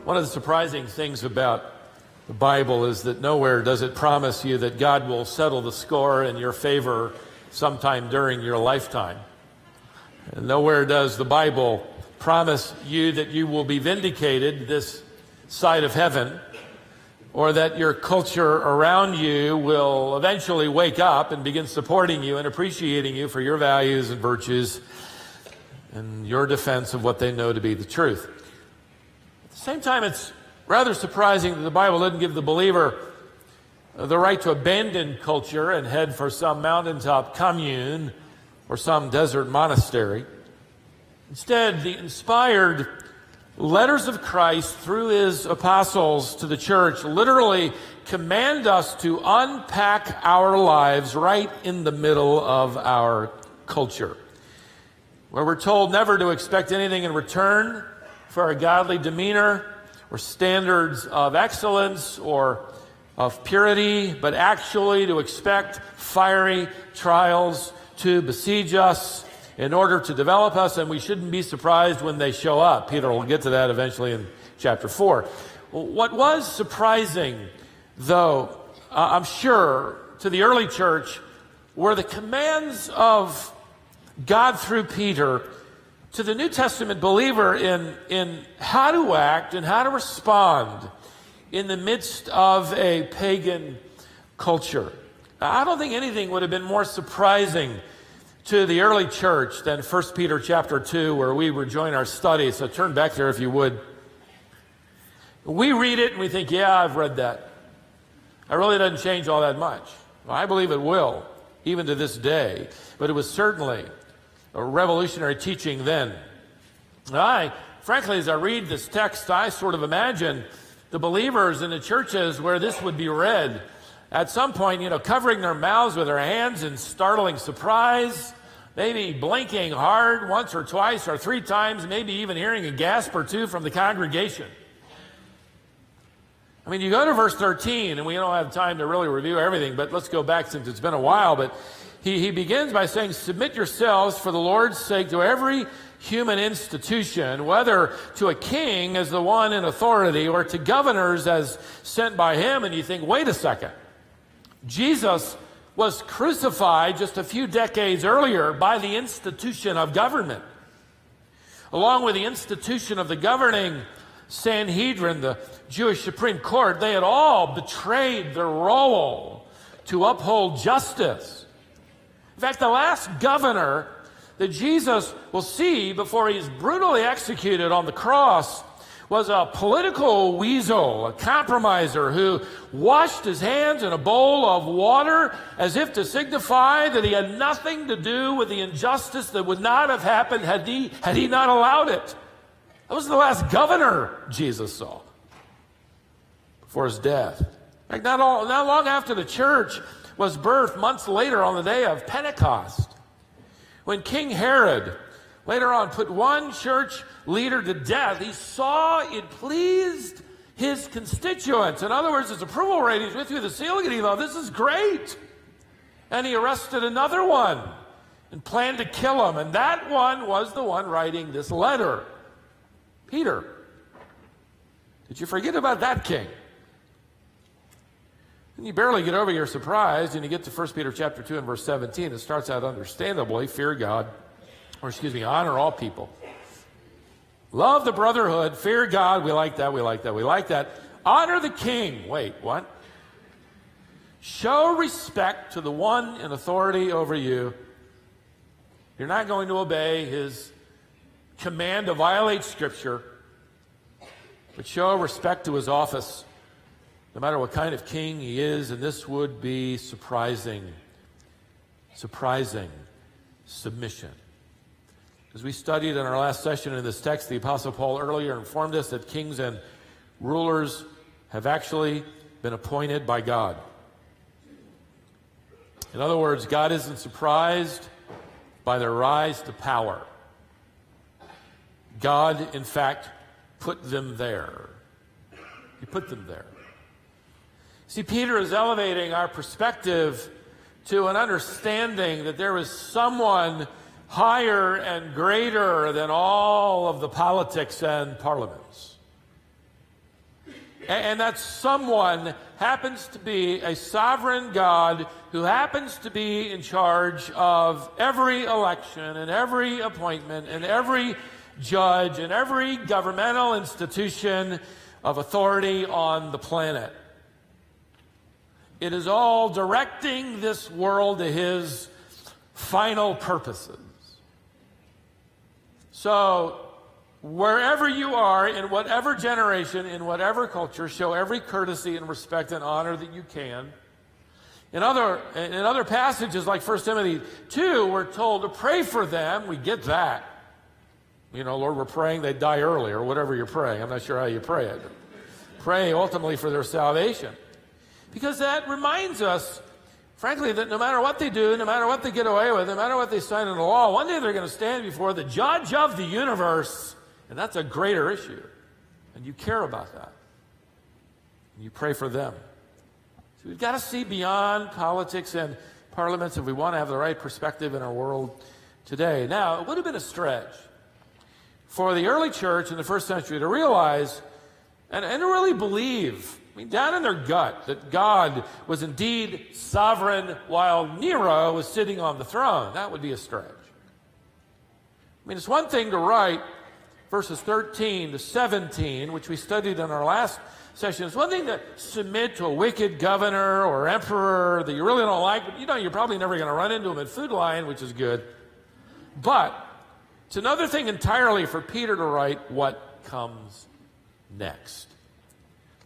One of the surprising things about the Bible is that nowhere does it promise you that God will settle the score in your favor sometime during your lifetime. And nowhere does the Bible promise you that you will be vindicated this side of heaven, or that your culture around you will eventually wake up and begin supporting you and appreciating you for your values and virtues and your defense of what they know to be the truth. At the same time, it's rather surprising that the Bible doesn't give the believer the right to abandon culture and head for some mountaintop commune or some desert monastery. Instead, the inspired letters of Christ through his apostles to the church literally command us to unpack our lives right in the middle of our culture, where we're told never to expect anything in return for a godly demeanor or standards of excellence or of purity, but actually to expect fiery trials to besiege us in order to develop us, and we shouldn't be surprised when they show up. Peter will get to that eventually in chapter 4. What was surprising, though, I'm sure, to the early church were the commands of God through Peter to the New Testament believer in how to act and how to respond in the midst of a pagan culture. I don't think anything would have been more surprising to the early church than 1 Peter chapter 2, where we rejoin our study. So turn back there if you would. We read it and we think, yeah, I've read that. It really doesn't change all that much. Well, I believe it will, even to this day. But it was certainly a revolutionary teaching then. Frankly, as I read this text, I sort of imagine the believers in the churches where this would be read at some point, covering their mouths with their hands in startling surprise, maybe blinking hard once or twice or three times, maybe even hearing a gasp or two from the congregation. I mean, you go to verse 13, and we don't have time to really review everything, but let's go back since it's been a while. But he begins by saying, submit yourselves for the Lord's sake to every human institution, whether to a king as the one in authority or to governors as sent by him. And you think, wait a second. Jesus was crucified just a few decades earlier by the institution of government. Along with the institution of the governing Sanhedrin, the Jewish Supreme Court, they had all betrayed their role to uphold justice. In fact, the last governor that Jesus will see before he's brutally executed on the cross was a political weasel, a compromiser who washed his hands in a bowl of water as if to signify that he had nothing to do with the injustice that would not have happened had he not allowed it. That was the last governor Jesus saw before his death. In fact, not long after the church was birthed, months later on the day of Pentecost, when King Herod later on put one church leader to death, he saw it pleased his constituents. In other words, his approval ratings went through the ceiling, and he thought, this is great. And he arrested another one and planned to kill him. And that one was the one writing this letter, Peter. Did you forget about that king? And you barely get over your surprise, and you get to 1 Peter chapter 2 and verse 17. It starts out understandably, honor all people. Love the brotherhood, fear God. We like that. Honor the king. Wait, what? Show respect to the one in authority over you. You're not going to obey his command to violate Scripture, but show respect to his office, no matter what kind of king he is. And this would be surprising submission. As we studied in our last session in this text, the Apostle Paul earlier informed us that kings and rulers have actually been appointed by God. In other words, God isn't surprised by their rise to power. God, in fact, put them there. He put them there. See, Peter is elevating our perspective to an understanding that there is someone higher and greater than all of the politics and parliaments. And that someone happens to be a sovereign God who happens to be in charge of every election and every appointment and every judge and every governmental institution of authority on the planet. It is all directing this world to his final purposes. So, wherever you are, in whatever generation, in whatever culture, show every courtesy and respect and honor that you can. In other passages, like 1 Timothy 2, we're told to pray for them. We get that. You know, Lord, we're praying they die early, or whatever you're praying. I'm not sure how you pray it. Pray ultimately for their salvation. Because that reminds us, frankly, that no matter what they do, no matter what they get away with, no matter what they sign into law, one day they're going to stand before the judge of the universe. And that's a greater issue. And you care about that. And you pray for them. So we've got to see beyond politics and parliaments if we want to have the right perspective in our world today. Now, it would have been a stretch for the early church in the first century to realize and to really believe, I mean, down in their gut, that God was indeed sovereign while Nero was sitting on the throne. That would be a stretch. I mean, it's one thing to write verses 13 to 17, which we studied in our last session. It's one thing to submit to a wicked governor or emperor that you really don't like, but you know you're probably never going to run into him at Food Lion, which is good. But it's another thing entirely for Peter to write what comes next.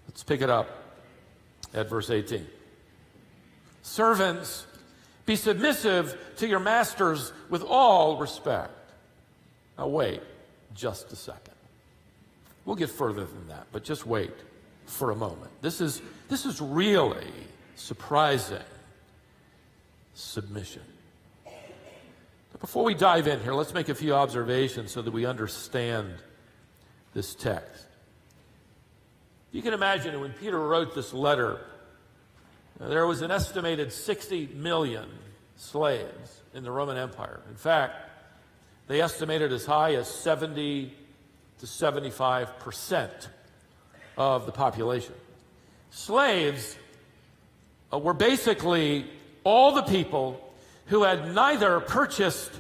Let's pick it up at verse 18. Servants, be submissive to your masters with all respect. Now wait just a second. We'll get further than that, but just wait for a moment. This is really surprising submission. But before we dive in here, let's make a few observations so that we understand this text. You can imagine when Peter wrote this letter, there was an estimated 60 million slaves in the Roman Empire. In fact, they estimated as high as 70 to 75% of the population. Slaves were basically all the people who had neither purchased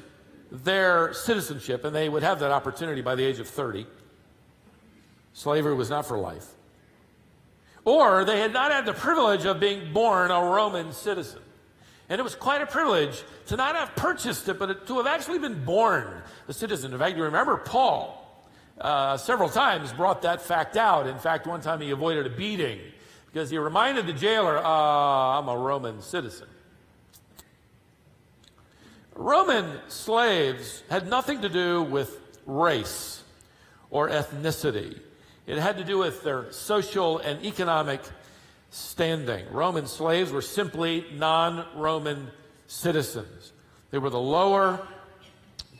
their citizenship, and they would have that opportunity by the age of 30. Slavery was not for life. Or they had not had the privilege of being born a Roman citizen. And it was quite a privilege to not have purchased it, but to have actually been born a citizen. In fact, you remember Paul several times brought that fact out. In fact, one time he avoided a beating because he reminded the jailer, I'm a Roman citizen. Roman slaves had nothing to do with race or ethnicity. It had to do with their social and economic standing. Roman slaves were simply non-Roman citizens. They were the lower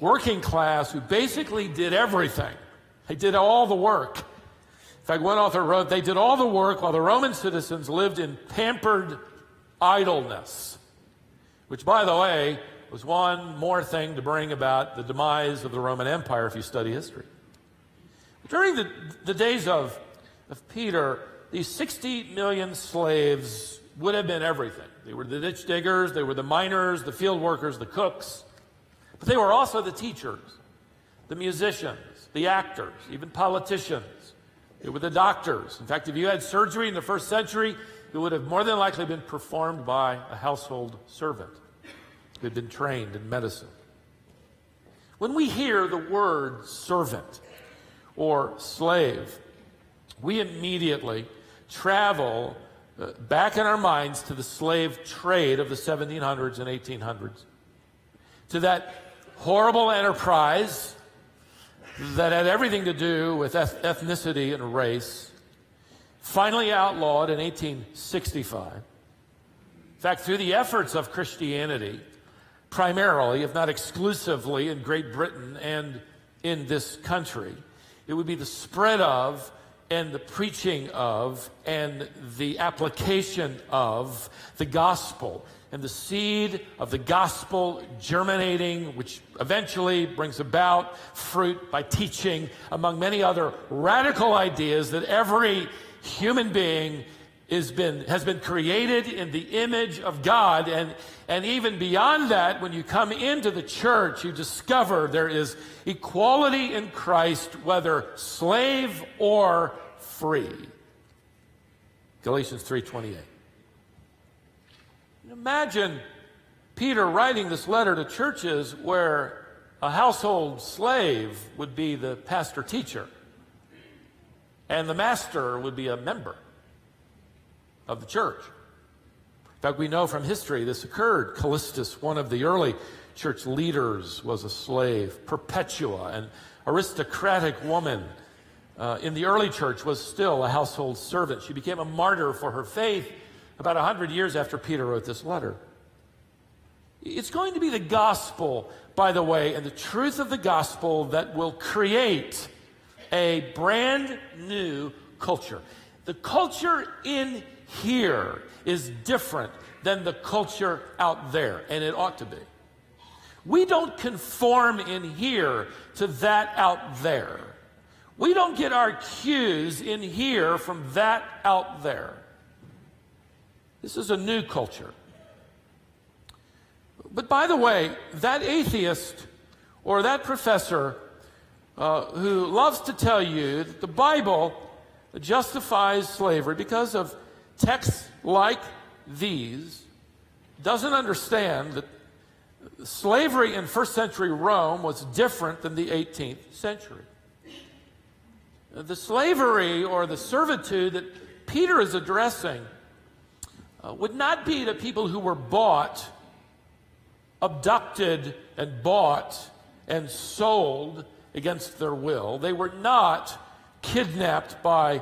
working class who basically did everything. They did all the work. In fact, one author wrote, they did all the work while the Roman citizens lived in pampered idleness, which, by the way, was one more thing to bring about the demise of the Roman Empire if you study history. During the days of Peter, these 60 million slaves would have been everything. They were the ditch diggers, they were the miners, the field workers, the cooks. But they were also the teachers, the musicians, the actors, even politicians. They were the doctors. In fact, if you had surgery in the first century, it would have more than likely been performed by a household servant who had been trained in medicine. When we hear the word servant or slave, we immediately travel back in our minds to the slave trade of the 1700s and 1800s, to that horrible enterprise that had everything to do with ethnicity and race, finally outlawed in 1865. In fact, through the efforts of Christianity, primarily, if not exclusively, in Great Britain and in this country, it would be the spread of and the preaching of and the application of the gospel and the seed of the gospel germinating, which eventually brings about fruit by teaching, among many other radical ideas, that every human being has been created in the image of God. And even beyond that, when you come into the church, you discover there is equality in Christ, whether slave or free. Galatians 3:28. Imagine Peter writing this letter to churches where a household slave would be the pastor-teacher, and the master would be a member of the church. In fact, we know from history this occurred. Callistus, one of the early church leaders, was a slave. Perpetua, an aristocratic woman in the early church, was still a household servant. She became a martyr for her faith about 100 years after Peter wrote this letter. It's going to be the gospel, by the way, and the truth of the gospel that will create a brand new culture. The culture in here is different than the culture out there, and it ought to be. We don't conform in here to that out there. We don't get our cues in here from that out there. This is a new culture. But by the way, that atheist or that professor who loves to tell you that the Bible justifies slavery because of texts like these doesn't understand that slavery in first century Rome was different than the 18th century. The slavery or the servitude that Peter is addressing would not be to people who were bought, abducted and bought and sold against their will. They were not kidnapped by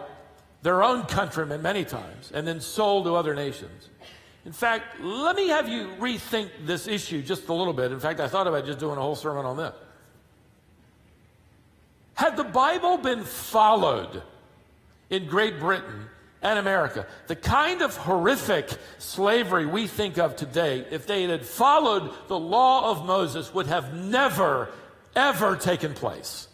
their own countrymen many times and then sold to other nations. In fact, let me have you rethink this issue just a little bit. In fact, I thought about just doing a whole sermon on this. Had the Bible been followed in Great Britain and America, the kind of horrific slavery we think of today, if they had followed the law of Moses, would have never, ever taken place.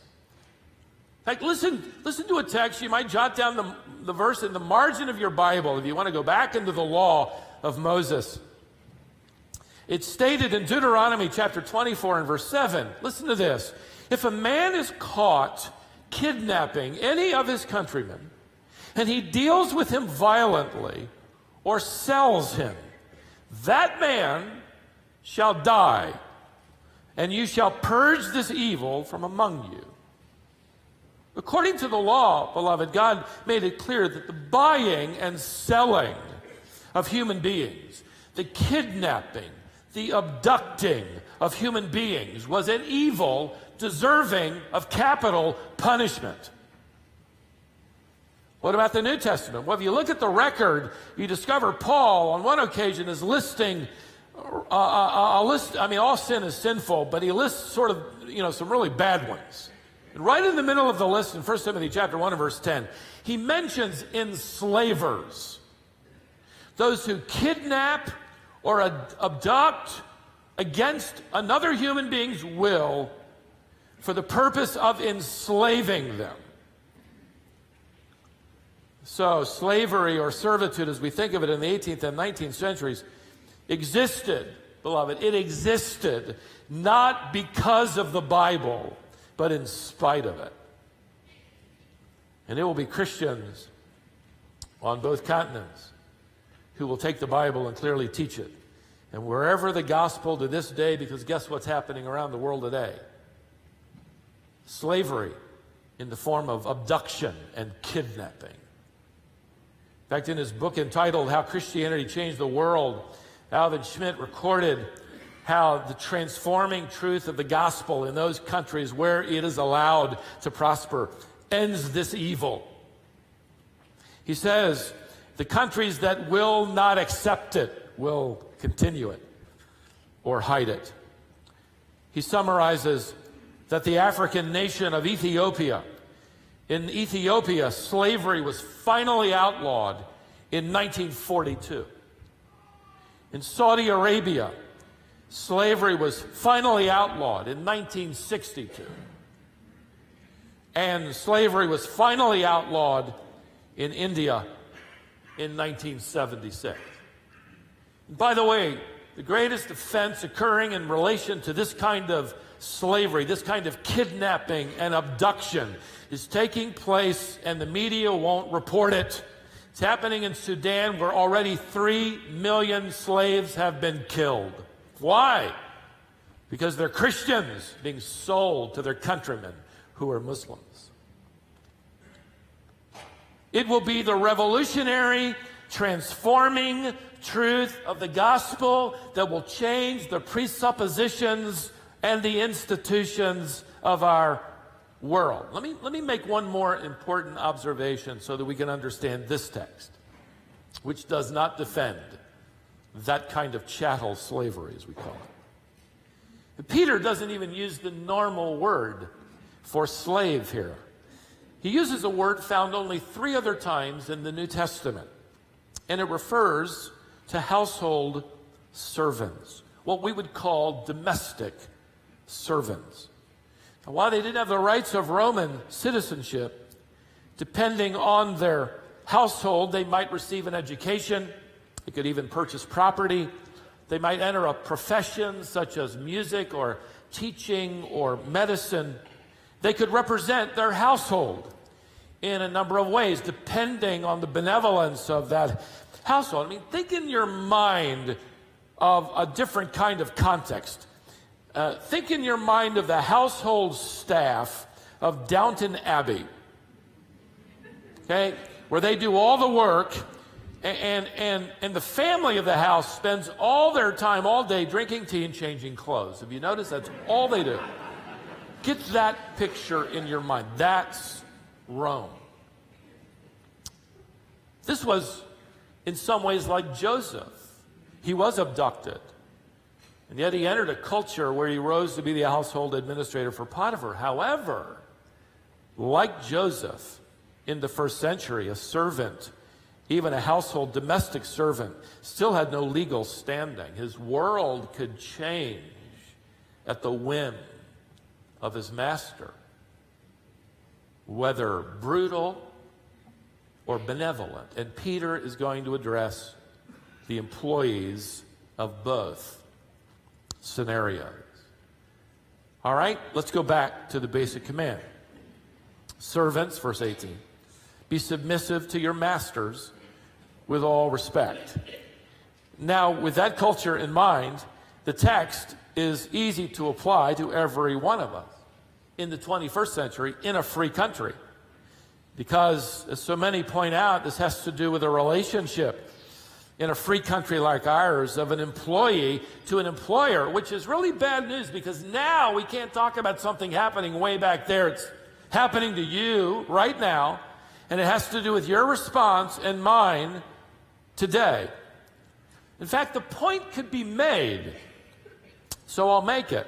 In fact, listen to a text. You might jot down the verse in the margin of your Bible if you want to go back into the law of Moses. It's stated in Deuteronomy chapter 24 and verse 7. Listen to this. If a man is caught kidnapping any of his countrymen, and he deals with him violently or sells him, that man shall die, and you shall purge this evil from among you. According to the law, beloved, God made it clear that the buying and selling of human beings, the kidnapping, the abducting of human beings was an evil deserving of capital punishment. What about the New Testament? Well, if you look at the record, you discover Paul on one occasion is listing a list. I mean, all sin is sinful, but he lists sort of, some really bad ones. And right in the middle of the list in 1 Timothy chapter 1 and verse 10, he mentions enslavers, those who kidnap or abduct against another human being's will for the purpose of enslaving them. So slavery or servitude, as we think of it in the 18th and 19th centuries, existed, beloved. It existed not because of the Bible, but in spite of it. And it will be Christians on both continents who will take the Bible and clearly teach it. And wherever the gospel to this day, because guess what's happening around the world today? Slavery in the form of abduction and kidnapping. In fact, in his book entitled How Christianity Changed the World, Alvin Schmidt recorded how the transforming truth of the gospel in those countries where it is allowed to prosper ends this evil. He says, the countries that will not accept it will continue it or hide it. He summarizes that the African nation of Ethiopia, in Ethiopia, slavery was finally outlawed in 1942. In Saudi Arabia, slavery was finally outlawed in 1962. And slavery was finally outlawed in India in 1976. And by the way, the greatest offense occurring in relation to this kind of slavery, this kind of kidnapping and abduction is taking place, and the media won't report it. It's happening in Sudan, where already 3 million slaves have been killed. Why? Because they're Christians being sold to their countrymen who are Muslims. It will be the revolutionary, transforming truth of the gospel that will change the presuppositions and the institutions of our world. Let me make one more important observation so that we can understand this text, which does not defend that kind of chattel slavery, as we call it. Peter doesn't even use the normal word for slave here. He uses a word found only 3 other times in the New Testament, and it refers to household servants, what we would call domestic servants. Now, while they didn't have the rights of Roman citizenship, depending on their household, they might receive an education, they could even purchase property, they might enter a profession such as music or teaching or medicine. They could represent their household in a number of ways, depending on the benevolence of that household. I mean, think in your mind of a different kind of context. Think in your mind of the household staff of Downton Abbey, okay, where they do all the work, and the family of the house spends all their time, all day, drinking tea and changing clothes. Have you noticed that's all they do? Get that picture in your mind. That's Rome. This was, in some ways, like Joseph. He was abducted, and yet he entered a culture where he rose to be the household administrator for Potiphar. However, like Joseph in the first century, a servant, even a household domestic servant, still had no legal standing. His world could change at the whim of his master, whether brutal or benevolent. And Peter is going to address the employees of both scenarios. All right, let's go back to the basic command. Servants, verse 18, be submissive to your masters with all respect. Now, with that culture in mind, the text is easy to apply to every one of us in the 21st century in a free country. Because, as so many point out, this has to do with a relationship in a free country like ours of an employee to an employer, which is really bad news, because now we can't talk about something happening way back there. It's happening to you right now, and it has to do with your response and mine today. In fact, the point could be made, so I'll make it,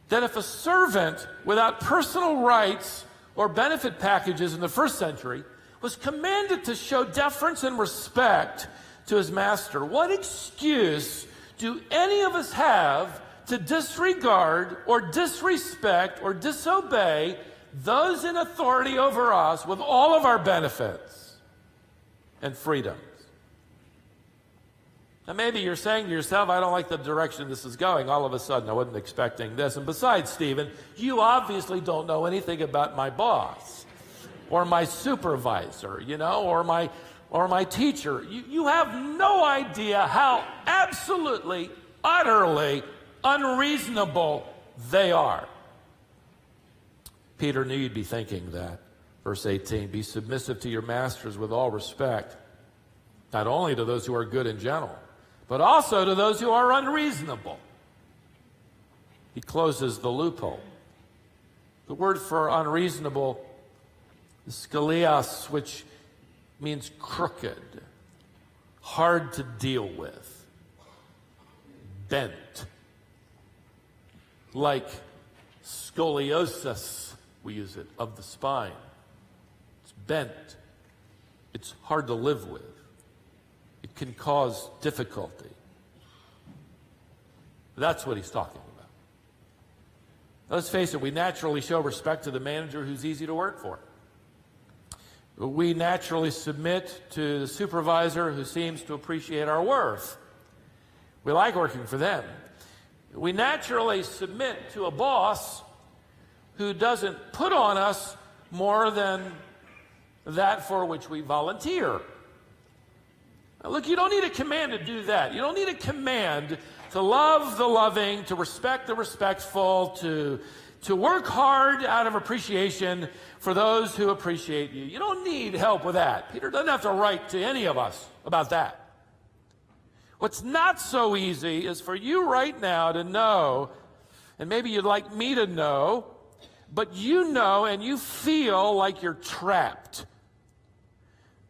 that if a servant without personal rights or benefit packages in the first century was commanded to show deference and respect to his master, what excuse do any of us have to disregard or disrespect or disobey those in authority over us with all of our benefits and freedoms? Now, maybe you're saying to yourself, I don't like the direction this is going. All of a sudden, I wasn't expecting this. And besides, Stephen, you obviously don't know anything about my boss or my supervisor, or my teacher. You have no idea how absolutely, utterly unreasonable they are. Peter knew you'd be thinking that. Verse 18, be submissive to your masters with all respect, not only to those who are good and gentle, but also to those who are unreasonable. He closes the loophole. The word for unreasonable is skolios, which means crooked, hard to deal with, bent, like scoliosis, we use it, of the spine. It's bent. It's hard to live with. It can cause difficulty. That's what he's talking about. Let's face it, we naturally show respect to the manager who's easy to work for. We naturally submit to the supervisor who seems to appreciate our worth. We like working for them. We naturally submit to a boss who doesn't put on us more than that for which we volunteer. Now, look, you don't need a command to do that. You don't need a command to love the loving, to respect the respectful, to work hard out of appreciation for those who appreciate you. You don't need help with that. Peter doesn't have to write to any of us about that. What's not so easy is for you right now to know, and maybe you'd like me to know, but you know and you feel like you're trapped.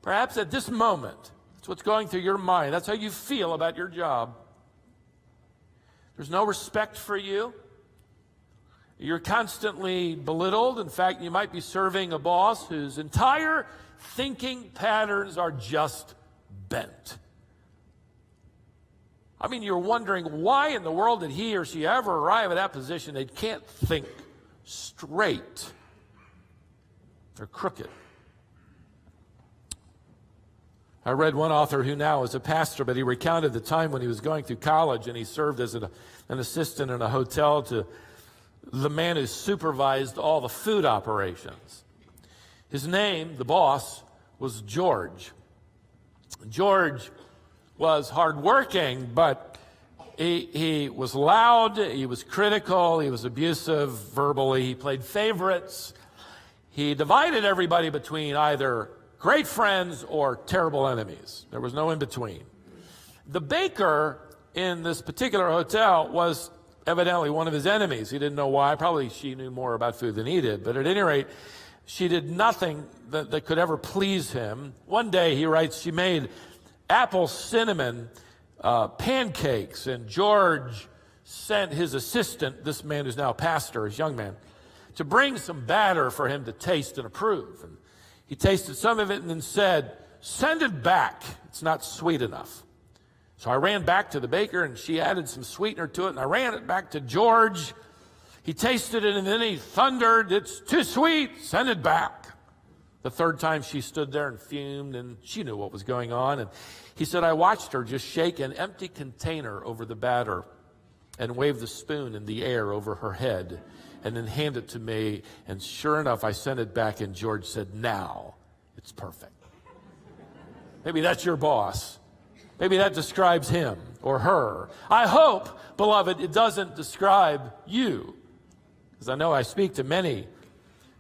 Perhaps at this moment, that's what's going through your mind. That's how you feel about your job. There's no respect for you. You're constantly belittled. In fact, you might be serving a boss whose entire thinking patterns are just bent. I mean, you're wondering why in the world did he or she ever arrive at that position? They can't think straight. They're crooked. I read one author who now is a pastor, but he recounted the time when he was going through college and he served as an assistant in a hotel to the man who supervised all the food operations. His name, the boss, was George. George was hardworking, but he was loud, he was critical, he was abusive verbally, he played favorites. He divided everybody between either great friends or terrible enemies. There was no in between. The baker in this particular hotel was evidently one of his enemies. He didn't know why. Probably she knew more about food than he did. But at any rate, she did nothing that could ever please him. One day, he writes, she made apple cinnamon pancakes, and George sent his assistant, this man who's now a pastor, his young man, to bring some batter for him to taste and approve. And he tasted some of it and then said, "Send it back. It's not sweet enough." So I ran back to the baker, and she added some sweetener to it, and I ran it back to George. He tasted it, and then he thundered, "It's too sweet. Send it back." The third time she stood there and fumed, and she knew what was going on. And he said, I watched her just shake an empty container over the batter and wave the spoon in the air over her head and then hand it to me. And sure enough, I sent it back, and George said, "Now it's perfect." Maybe that's your boss. Maybe that describes him or her. I hope, beloved, it doesn't describe you, because I know I speak to many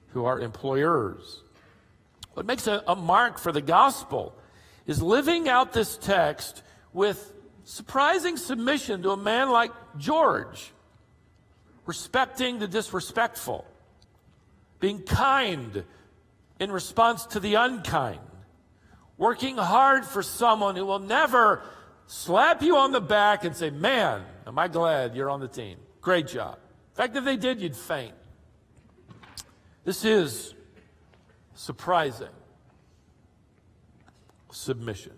who are employers. What makes a mark for the gospel is living out this text with surprising submission to a man like George, respecting the disrespectful, being kind in response to the unkind, working hard for someone who will never slap you on the back and say, "Man, am I glad you're on the team. Great job." In fact, if they did, you'd faint. This is surprising submission.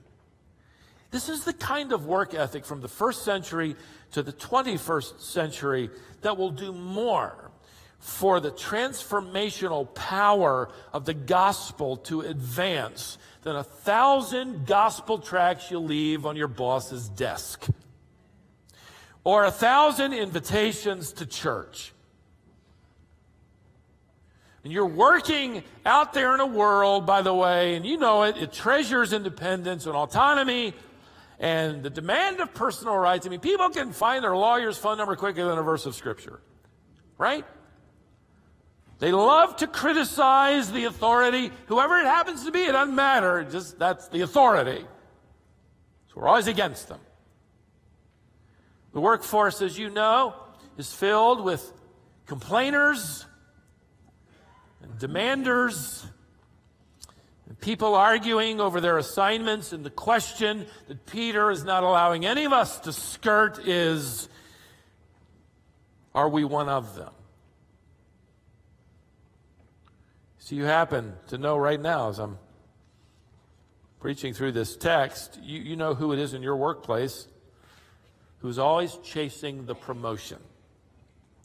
This is the kind of work ethic from the first century to the 21st century that will do more for the transformational power of the gospel to advance than 1,000 gospel tracts you leave on your boss's desk, or 1,000 invitations to church. And you're working out there in a world, by the way, and you know it, it treasures independence and autonomy and the demand of personal rights. I mean, people can find their lawyer's phone number quicker than a verse of Scripture, right? They love to criticize the authority, whoever it happens to be. It doesn't matter. Just that's the authority. So we're always against them. The workforce, as you know, is filled with complainers and demanders and people arguing over their assignments. And the question that Peter is not allowing any of us to skirt is, are we one of them? So you happen to know right now, as I'm preaching through this text, you know who it is in your workplace who's always chasing the promotion,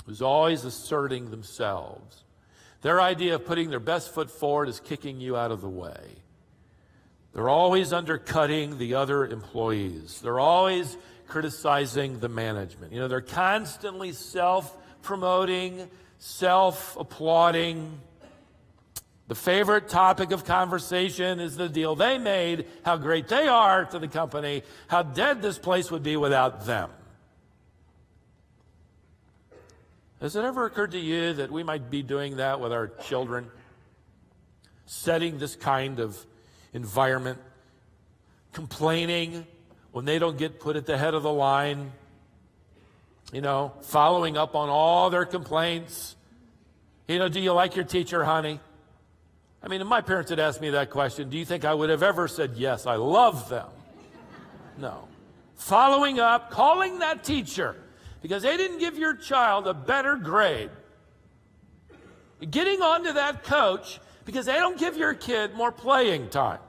who's always asserting themselves, Their idea of putting their best foot forward is kicking you out of the way. They're always undercutting the other employees. They're always criticizing the management. They're constantly self-promoting, self-applauding. The favorite topic of conversation is the deal they made, how great they are to the company, how dead this place would be without them. Has it ever occurred to you that we might be doing that with our children? Setting this kind of environment, complaining when they don't get put at the head of the line, following up on all their complaints. Do you like your teacher, honey? I mean, if my parents had asked me that question, do you think I would have ever said, yes, I love them? No. Following up, calling that teacher because they didn't give your child a better grade. Getting onto that coach because they don't give your kid more playing time.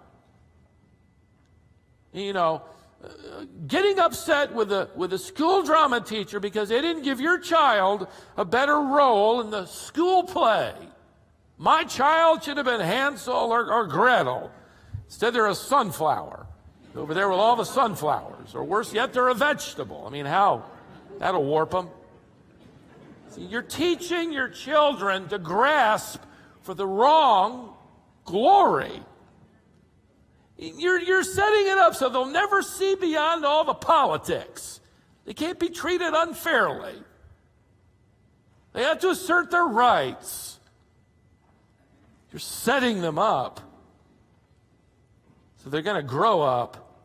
Getting upset with a school drama teacher because they didn't give your child a better role in the school play. My child should have been Hansel or Gretel. Instead, they're a sunflower. Over there with all the sunflowers. Or worse yet, they're a vegetable. I mean, how? That'll warp them. See, you're teaching your children to grasp for the wrong glory. You're setting it up so they'll never see beyond all the politics. They can't be treated unfairly. They have to assert their rights. You're setting them up so they're going to grow up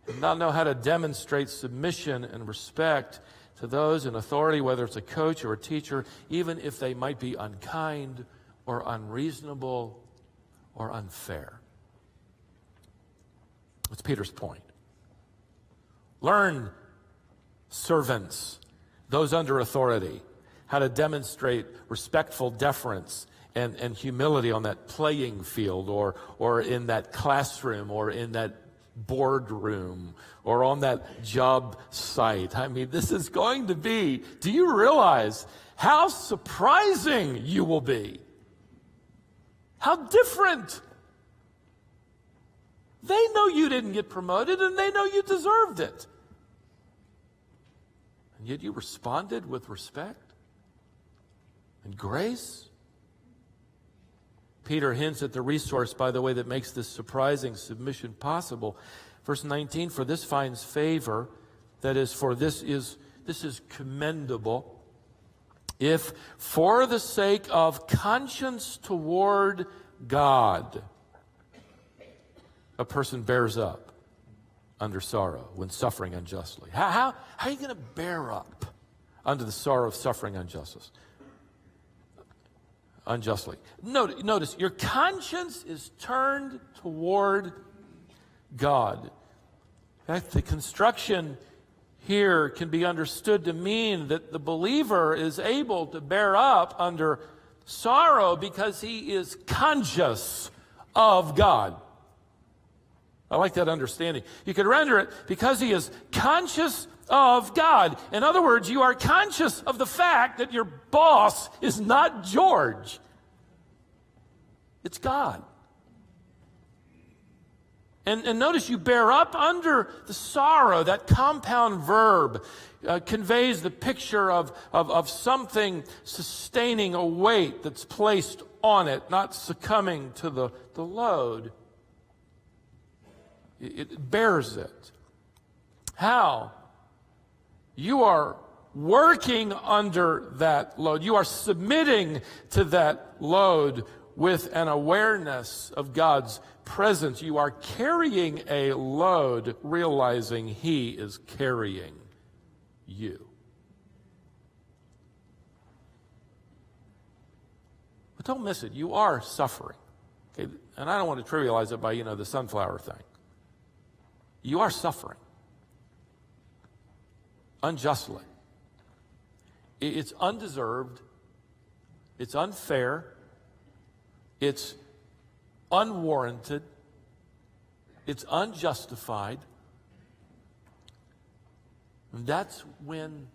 and not know how to demonstrate submission and respect to those in authority, whether it's a coach or a teacher, even if they might be unkind or unreasonable or unfair. That's Peter's point. Learn, servants, those under authority, how to demonstrate respectful deference and humility on that playing field or in that classroom or in that boardroom or on that job site. I mean, this is going to be, do you realize how surprising you will be? How different. They know you didn't get promoted and they know you deserved it. And yet you responded with respect and grace. Peter hints at the resource, by the way, that makes this surprising submission possible. Verse 19, for this finds favor, that is, for this is commendable, if for the sake of conscience toward God, a person bears up under sorrow when suffering unjustly. How are you going to bear up under the sorrow of suffering unjustly? Notice, your conscience is turned toward God. In fact, the construction here can be understood to mean that the believer is able to bear up under sorrow because he is conscious of God. I like that understanding. You could render it because he is conscious of God. In other words, you are conscious of the fact that your boss is not George. It's God. And notice you bear up under the sorrow. That compound verb conveys the picture of something sustaining a weight that's placed on it, not succumbing to the load. It bears it. How? You are working under that load. You are submitting to that load with an awareness of God's presence. You are carrying a load, realizing He is carrying you. But don't miss it. You are suffering. Okay? And I don't want to trivialize it by, the sunflower thing. You are suffering. Unjustly. It's undeserved. It's unfair. It's unwarranted. It's unjustified. And that's when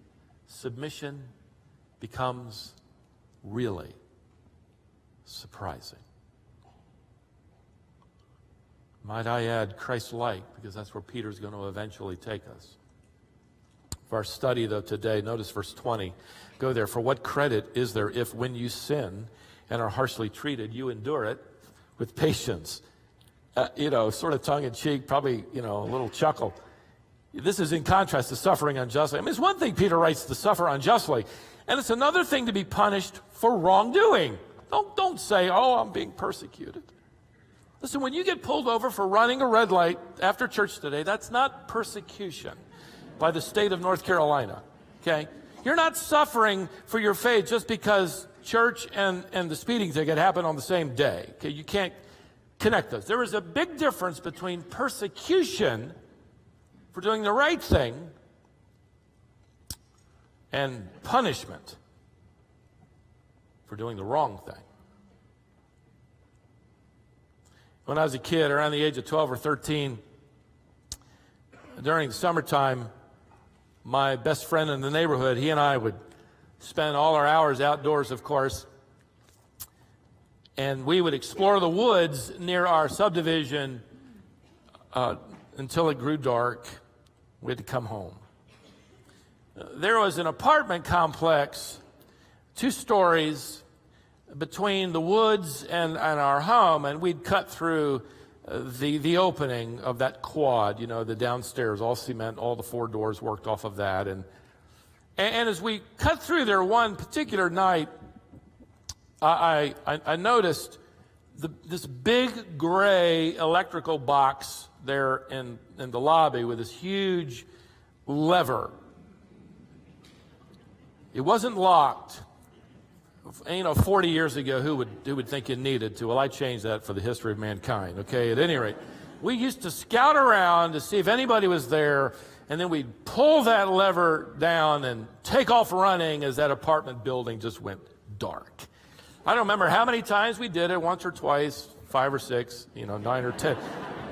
submission becomes really surprising. Might I add Christ-like, because that's where Peter's going to eventually take us. For our study, though, today, notice verse 20. Go there. For what credit is there if when you sin and are harshly treated, you endure it with patience? Sort of tongue-in-cheek, probably, a little chuckle. This is in contrast to suffering unjustly. I mean, it's one thing Peter writes to suffer unjustly, and it's another thing to be punished for wrongdoing. Don't say, oh, I'm being persecuted. Listen, when you get pulled over for running a red light after church today, that's not persecution by the state of North Carolina, okay? You're not suffering for your faith just because church and the speeding ticket happen on the same day, okay? You can't connect those. There is a big difference between persecution for doing the right thing and punishment for doing the wrong thing. When I was a kid, around the age of 12 or 13, during the summertime, my best friend in the neighborhood, he and I would spend all our hours outdoors, of course, and we would explore the woods near our subdivision until it grew dark. We had to come home. There was an apartment complex, 2 stories, between the woods and our home, and we'd cut through the opening of that quad, the downstairs, all cement, all the 4 doors worked off of that. And as we cut through there one particular night, I noticed this big gray electrical box there in the lobby with this huge lever. It wasn't locked. 40 years ago, who would think you needed to? Well, I changed that for the history of mankind, okay? At any rate, we used to scout around to see if anybody was there, and then we'd pull that lever down and take off running as that apartment building just went dark. I don't remember how many times we did it, once or twice, 5 or 6, 9 or 10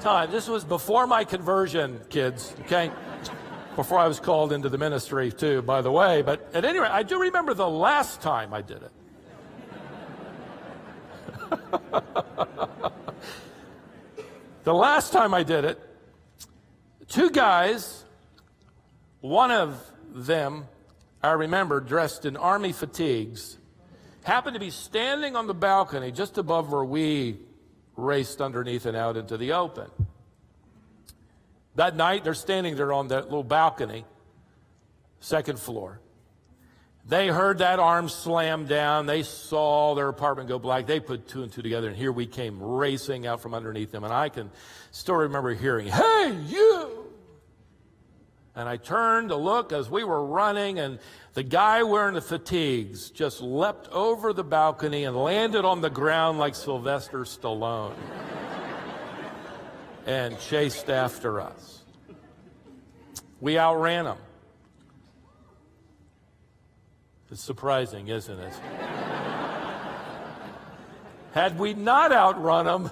times. This was before my conversion, kids, okay? Before I was called into the ministry, too, by the way. But at any rate, I do remember the last time I did it. The last time I did it, 2 guys, one of them, I remember, dressed in army fatigues, happened to be standing on the balcony just above where we raced underneath and out into the open. That night, they're standing there on that little balcony, 2nd floor. They heard that arm slam down. They saw their apartment go black. They put 2 and 2 together, and here we came racing out from underneath them. And I can still remember hearing, "Hey, you!" And I turned to look as we were running, and the guy wearing the fatigues just leapt over the balcony and landed on the ground like Sylvester Stallone and chased after us. We outran him. It's surprising, isn't it? Had we not outrun him,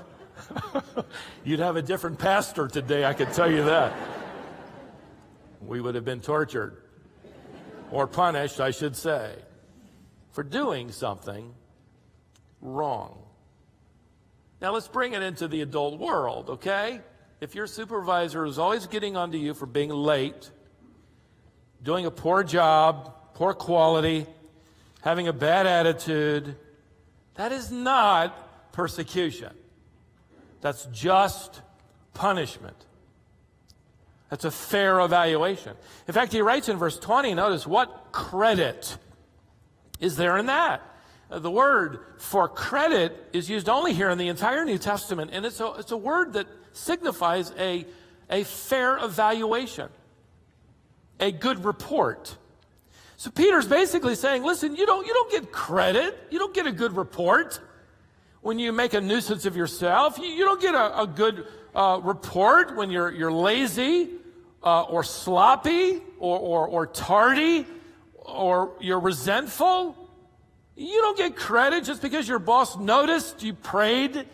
you'd have a different pastor today, I can tell you that. We would have been tortured, or punished, I should say, for doing something wrong. Now let's bring it into the adult world, okay? If your supervisor is always getting onto you for being late, doing a poor job, poor quality, having a bad attitude, that is not persecution. That's just punishment. That's a fair evaluation. In fact, he writes in verse 20, notice, what credit is there in that? The word for credit is used only here in the entire New Testament, and it's a word that signifies a fair evaluation, a good report. So Peter's basically saying, listen, you don't get credit. You don't get a good report when you make a nuisance of yourself. You don't get a good report when you're lazy or sloppy or tardy or you're resentful. You don't get credit just because your boss noticed you prayed,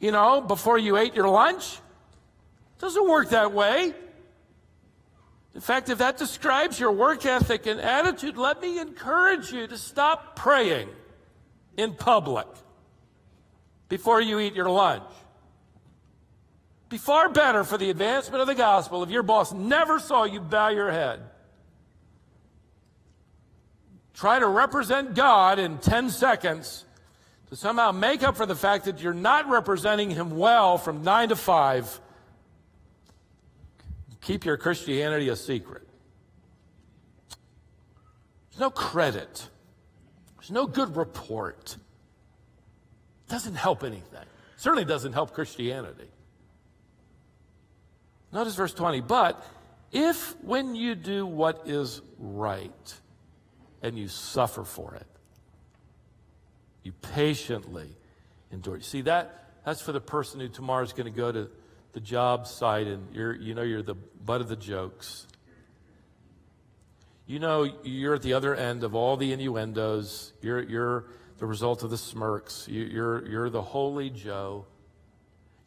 before you ate your lunch. It doesn't work that way. In fact, if that describes your work ethic and attitude, let me encourage you to stop praying in public. before you eat your lunch. Be far better for the advancement of the gospel if your boss never saw you bow your head. Try to represent God in 10 seconds to somehow make up for the fact that you're not representing him well from 9 to 5. Keep your Christianity a secret. There's no credit. There's no good report. It doesn't help anything. It certainly doesn't help Christianity. Notice verse 20. But if when you do what is right and you suffer for it, you patiently endure. See, that's for the person who tomorrow is going to go to the job site and you're the butt of the jokes. You know you're at the other end of all the innuendos. You're the result of the smirks. You're the holy Joe.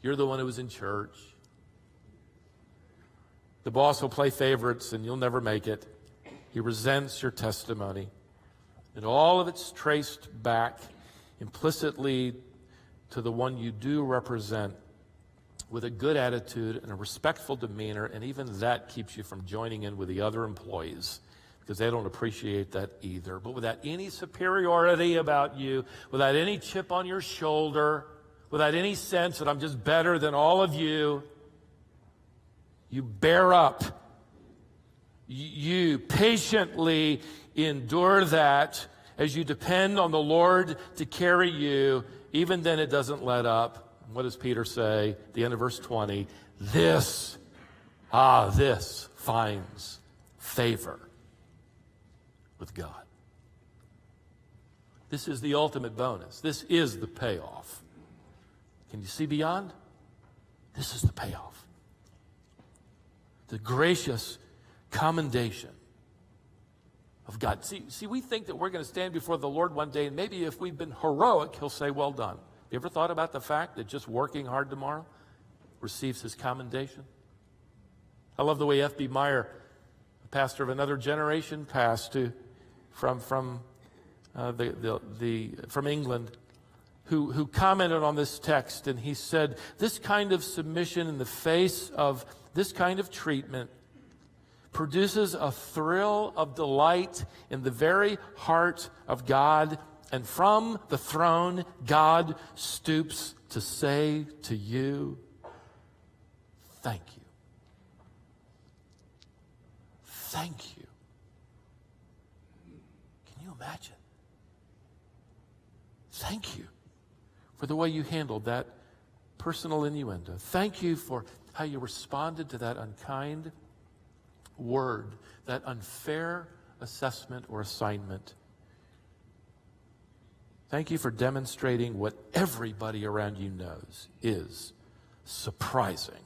You're the one who was in church. The boss will play favorites and you'll never make it. He resents your testimony. And all of it's traced back implicitly to the one you do represent with a good attitude and a respectful demeanor, and even that keeps you from joining in with the other employees because they don't appreciate that either. But without any superiority about you, without any chip on your shoulder, without any sense that I'm just better than all of you, you bear up. You patiently endure that as you depend on the Lord to carry you. Even then it doesn't let up. What does Peter say? At the end of verse 20, this finds favor with God. This is the ultimate bonus. This is the payoff. Can you see beyond? This is the payoff. The gracious commendation of God. See, we think that we're going to stand before the Lord one day, and maybe if we've been heroic, he'll say, well done. You ever thought about the fact that just working hard tomorrow receives his commendation? I love the way F.B. Meyer, a pastor of another generation, passed from England, who commented on this text, and he said, this kind of submission in the face of this kind of treatment produces a thrill of delight in the very heart of God. And from the throne, God stoops to say to you, thank you. Thank you. Can you imagine? Thank you for the way you handled that personal innuendo. Thank you for how you responded to that unkind word, that unfair assessment or assignment. Thank you for demonstrating what everybody around you knows is surprising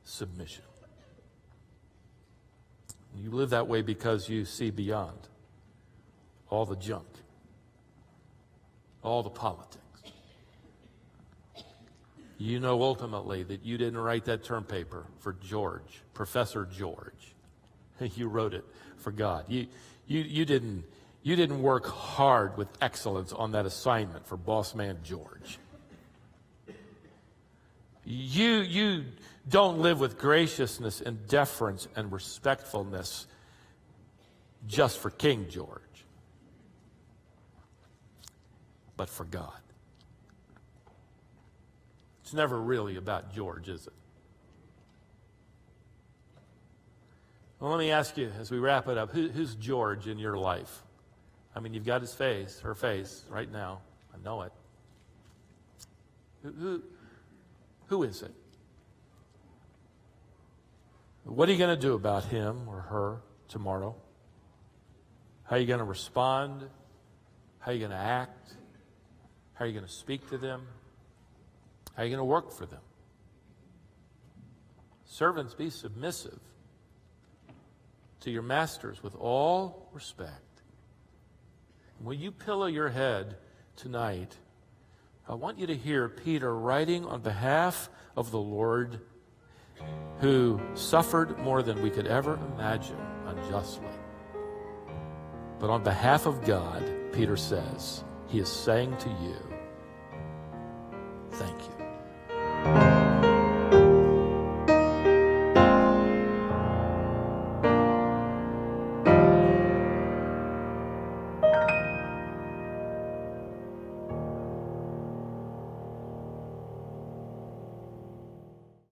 submission. You live that way because you see beyond all the junk, all the politics. You know ultimately that you didn't write that term paper for George, Professor George. You wrote it for God. You didn't work hard with excellence on that assignment for boss man George. You don't live with graciousness and deference and respectfulness just for King George, but for God. It's never really about George, is it? Well, let me ask you as we wrap it up, who's George in your life? I mean, you've got his face, her face, right now. I know it. Who is it? What are you going to do about him or her tomorrow? How are you going to respond? How are you going to act? How are you going to speak to them? How are you going to work for them? Servants, be submissive to your masters with all respect. When you pillow your head tonight, I want you to hear Peter writing on behalf of the Lord, who suffered more than we could ever imagine unjustly. But on behalf of God, Peter says, he is saying to you, Thank you.